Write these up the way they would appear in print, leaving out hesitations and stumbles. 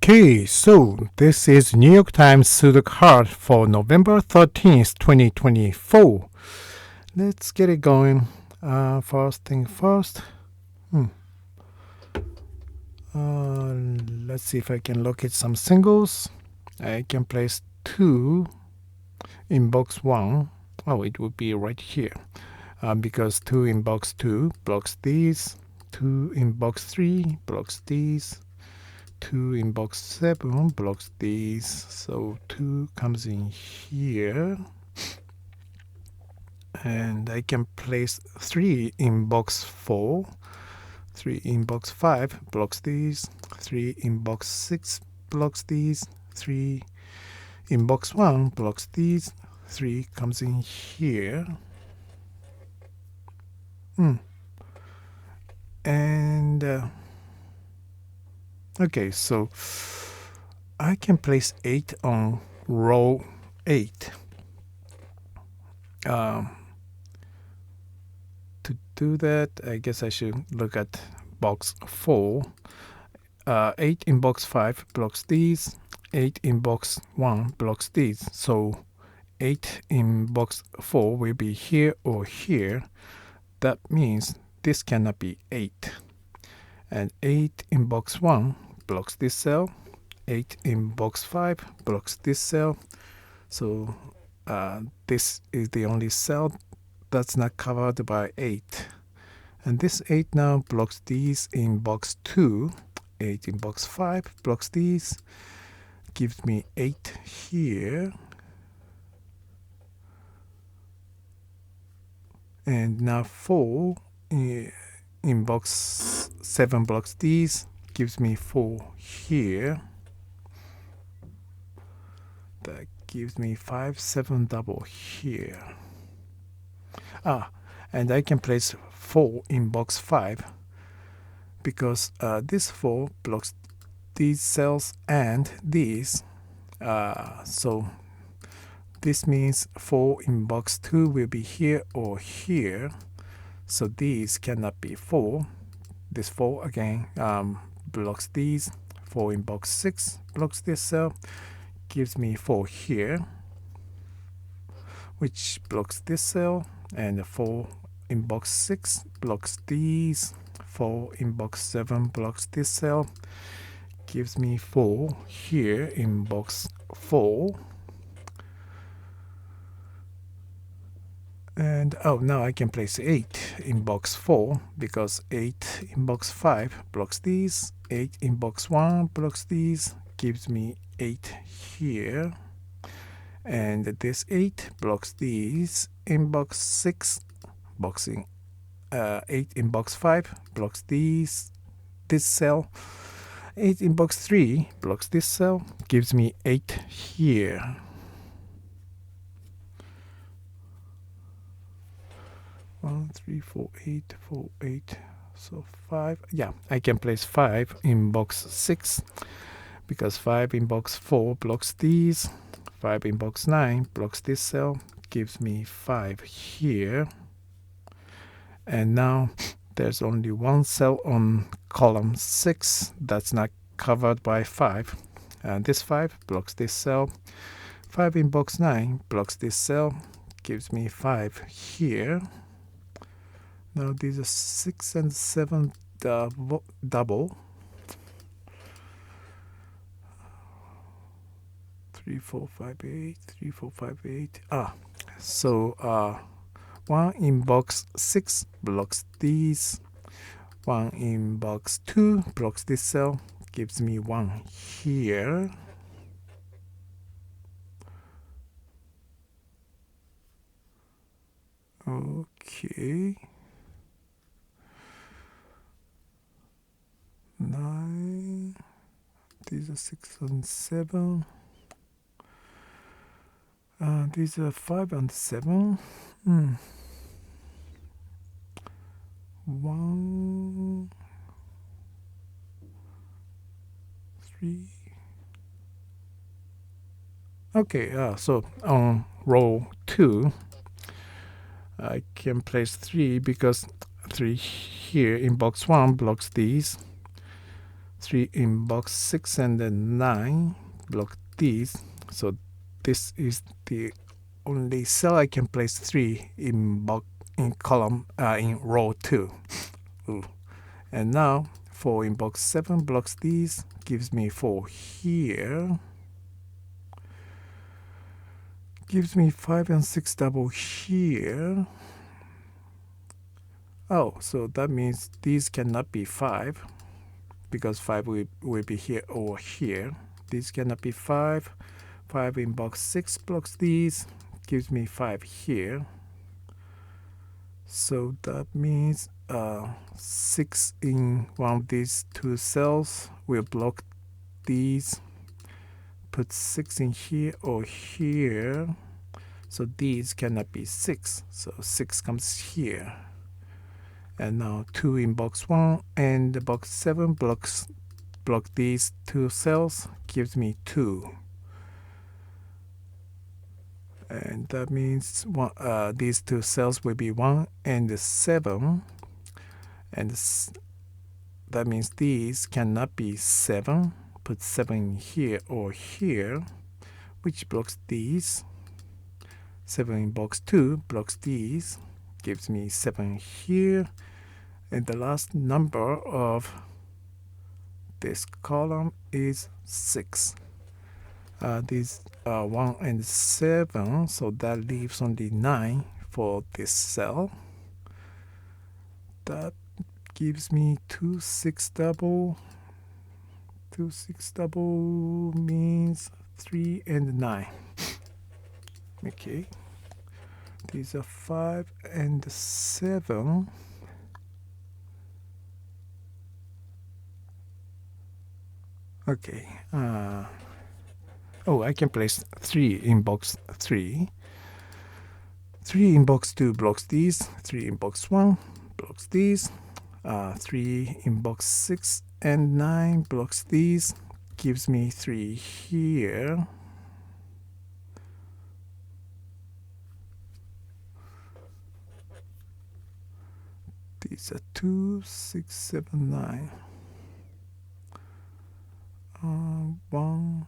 Okay, so this is New York Times Sudoku Hard for November 13th, 2024. Let's get it going. First thing first. Let's see if I can locate some singles. I can place 2 in box 1. Oh, it would be right here. Because 2 in box 2 blocks these. 2 in box 3 blocks these. 2 in box 7 blocks these, so 2 comes in here, and I can place 3 in box 4, 3 in box 5 blocks these, 3 in box 6 blocks these, 3 in box 1 blocks these, 3 comes in here, and okay, so I can place 8 on row 8. To do that, I guess I should look at box 4. 8 in box 5 blocks these. 8 in box 1 blocks these. So 8 in box 4 will be here or here. That means this cannot be 8. And 8 in box 1 blocks this cell. 8 in box 5 blocks this cell. So this is the only cell that's not covered by 8. And this 8 now blocks these in box 2. 8 in box 5 blocks these. Gives me 8 here. And now 4 in box 7 blocks these. Gives me 4 here. That gives me 5, 7 double here. And I can place 4 in box 5 because this 4 blocks these cells and these. So this means 4 in box 2 will be here or here. So these cannot be 4. This 4 again blocks these. 4 in box 6 blocks this cell. Gives me 4 here, which blocks this cell, and 4 in box 6 blocks these. 4 in box 7 blocks this cell. Gives me 4 here in box 4. And now I can place 8 in box 4 because 8 in box 5 blocks these. 8 in box 1 blocks these. Gives me 8 here, and this 8 blocks these in box 6, boxing 8 in box 5 blocks this cell. 8 in box 3 blocks this cell. Gives me 8 here. One, 3, 4, 8, 4, 8. So 5. Yeah, I can place 5 in box 6. Because 5 in box 4 blocks these. 5 in box 9 blocks this cell. Gives me 5 here. And now there's only one cell on column 6 that's not covered by 5. And this 5 blocks this cell. 5 in box 9 blocks this cell. Gives me 5 here. Now these are 6 and 7 double. 3, 4, 5, 8, 3, 4, 5, 8. So 1 in box 6 blocks these. 1 in box 2 blocks this cell. Gives me 1 here. Okay. 9. These are 6 and 7. These are 5 and 7. 1, 3. Okay, so on row 2, I can place 3 because 3 here in box 1 blocks these. 3 in box 6 and then 9 block these. So this is the only cell I can place 3 in column in row 2. Ooh. And now 4 in box 7 blocks these, gives me 4 here. Gives me 5 and 6 double here. Oh, so that means these cannot be 5 because 5 will be here or here. These cannot be 5. 5 in box 6 blocks these, gives me 5 here. So that means 6 in one of these 2 cells will block these. Put 6 in here or here. So these cannot be 6. So 6 comes here. And now 2 in box 1 and the box 7 block these 2 cells, gives me 2. And that means these 2 cells will be 1 and 7. And that means these cannot be 7. Put 7 in here or here, which blocks these. 7 in box 2 blocks these, gives me 7 here. And the last number of this column is 6. These are 1 and 7, so that leaves only 9 for this cell. That gives me 2 6 double. 2 6 double means 3 and 9. Okay. These are 5 and 7. Okay. Oh, I can place 3 in box 3. 3 in box 2 blocks these. 3 in box 1 blocks these. 3 in box 6 and 9 blocks these. Gives me 3 here. These are 2 6 7 9. 1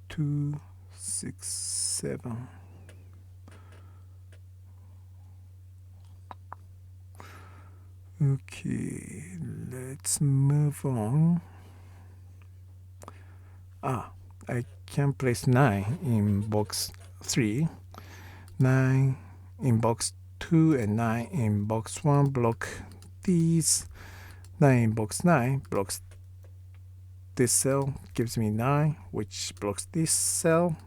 2 6 7. Okay, let's move on. I can place 9 in box 3, 9 in box 2 and 9 in box 1 block these. 9 in box 9 blocks this cell, gives me 9, which blocks this cell.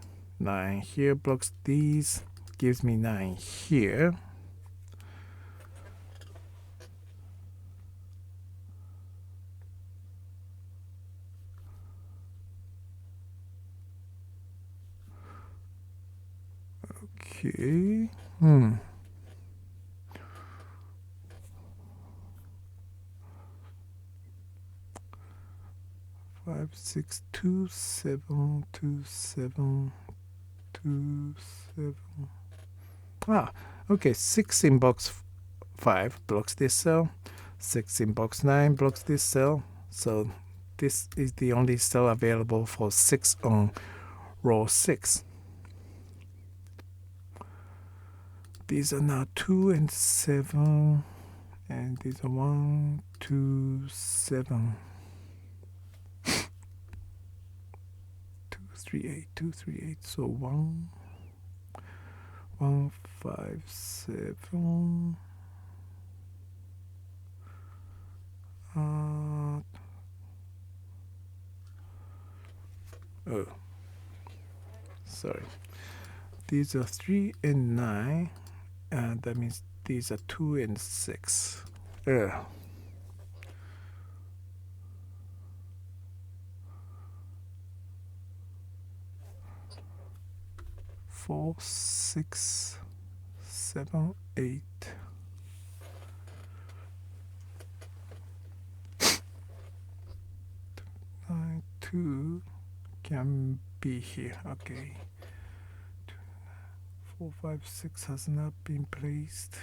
9 here blocks these, gives me 9 here. Okay. 5 6 2 7 2 7 2 7. Okay. 6 in box 5 blocks this cell. 6 in box 9 blocks this cell. So this is the only cell available for 6 on row 6. These are now 2 and 7, and these are 1 2 7. 2 3 8 2 3 8. So 1 1 5 7. Sorry. These are 3 and 9. That means these are 2 and 6. 4 6 7 8. 9 2 can be here. Okay. 4 5 6 has not been placed.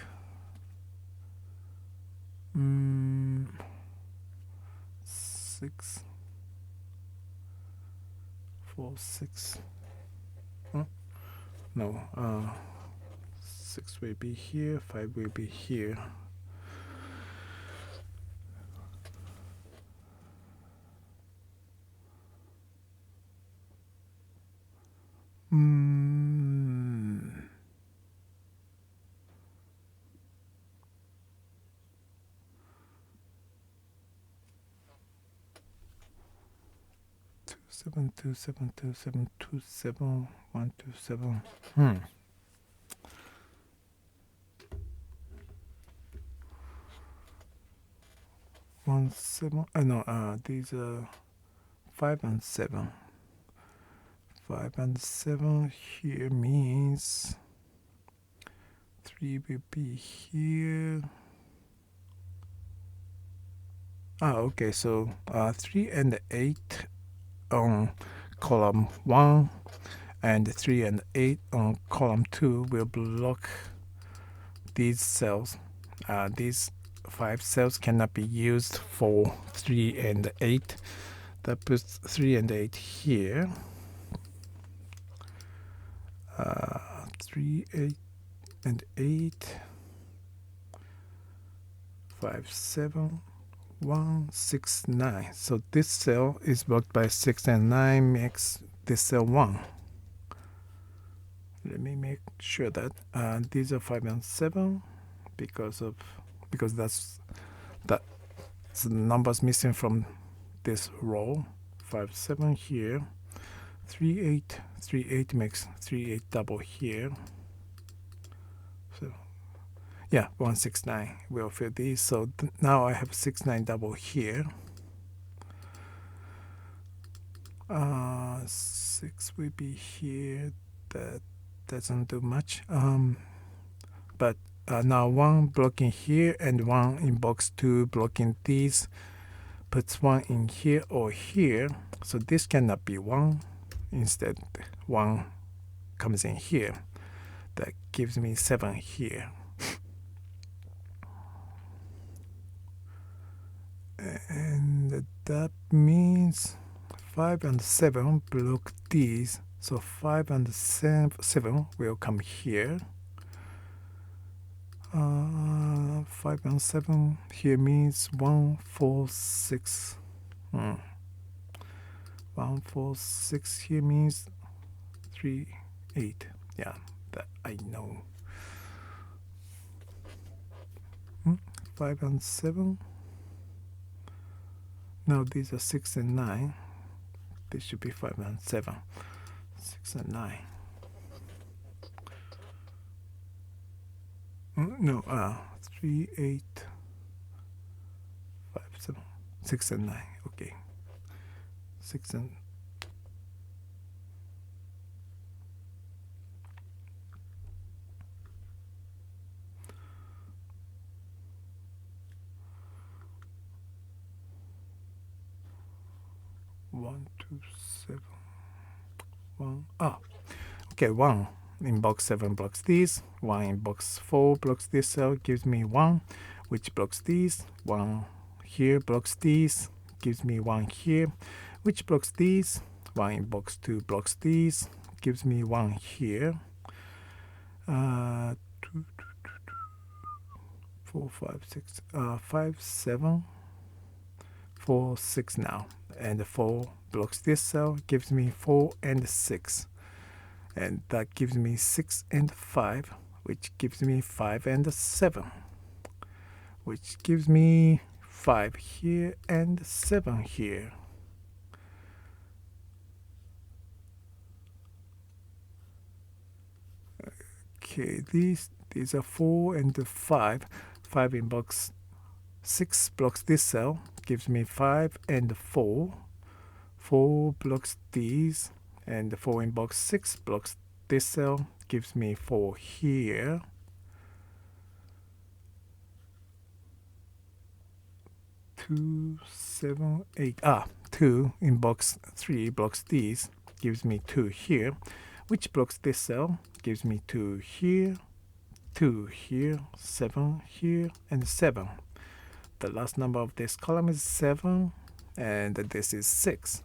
6 4, 6. No, 6 will be here, 5 will be here. Seven, 2, 7, 2, 7, 2, 7, 1, 2, 7. 1, 7. No, these are 5 and 7. 5 and 7 here means 3 will be here. Okay, so 3 and 8 on column 1 and 3 and 8 on column 2 will block these cells. These 5 cells cannot be used for 3 and 8. That puts 3 and 8 here. 3, 8 and 8. 5, 7, 1, 6, 9. So this cell is blocked by 6 and 9 makes this cell 1. Let me make sure that these are 5 and 7 because that's the numbers missing from this row. 5, 7 here. 3, 8. 3, 8 makes 3, 8 double here. So yeah, 1, 6, 9 will fill these. So now I have 6, 9 double here. 6 will be here. That doesn't do much. But now 1 blocking here and 1 in box 2 blocking these puts 1 in here or here. So this cannot be 1. Instead, 1 comes in here. That gives me 7 here. And that means 5 and 7 block these. So 5 and 7 will come here. 5 and 7 here means 1, 4, 6. 1, 4, 6 here means 3, 8. Yeah, that I know. 5 and 7. Now these are 6 and 9. This should be 5 and 7. 6 and 9. No, 3, 8, 5, 7, 6 and 9. Okay. 6 and 1, 2, 7, 1. Okay, 1 in box 7 blocks these. 1 in box 4 blocks this cell, gives me 1, which blocks these. 1 here blocks these, gives me 1 here, which blocks these. 1 in box 2 blocks these, gives me 1 here. 2, 4, 5, 6, 5, 7, 4, 6 now. And 4 blocks this cell, gives me 4 and 6. And that gives me 6 and 5, which gives me 5 and 7, which gives me 5 here and 7 here. Okay, these are 4 and 5. 5 in box 6 blocks this cell, gives me 5 and 4. 4 blocks these, and 4 in box 6 blocks this cell, gives me 4 here. 2, 7, 8. 2 in box 3 blocks these, gives me 2 here, which blocks this cell, gives me 2 here, 2 here, 7 here, and 7. The last number of this column is 7, and this is 6.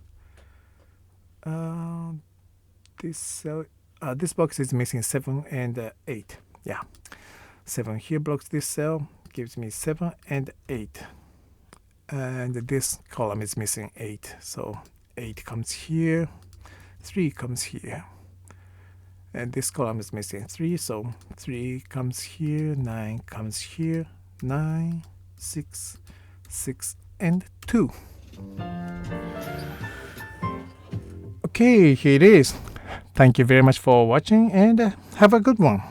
This cell, this box is missing 7 and 8. Yeah, 7 here blocks this cell, gives me 7 and 8. And this column is missing 8, so 8 comes here, 3 comes here. And this column is missing 3, so 3 comes here, 9 comes here, 9, 6, 6, and 2. Okay, here it is. Thank you very much for watching and have a good one.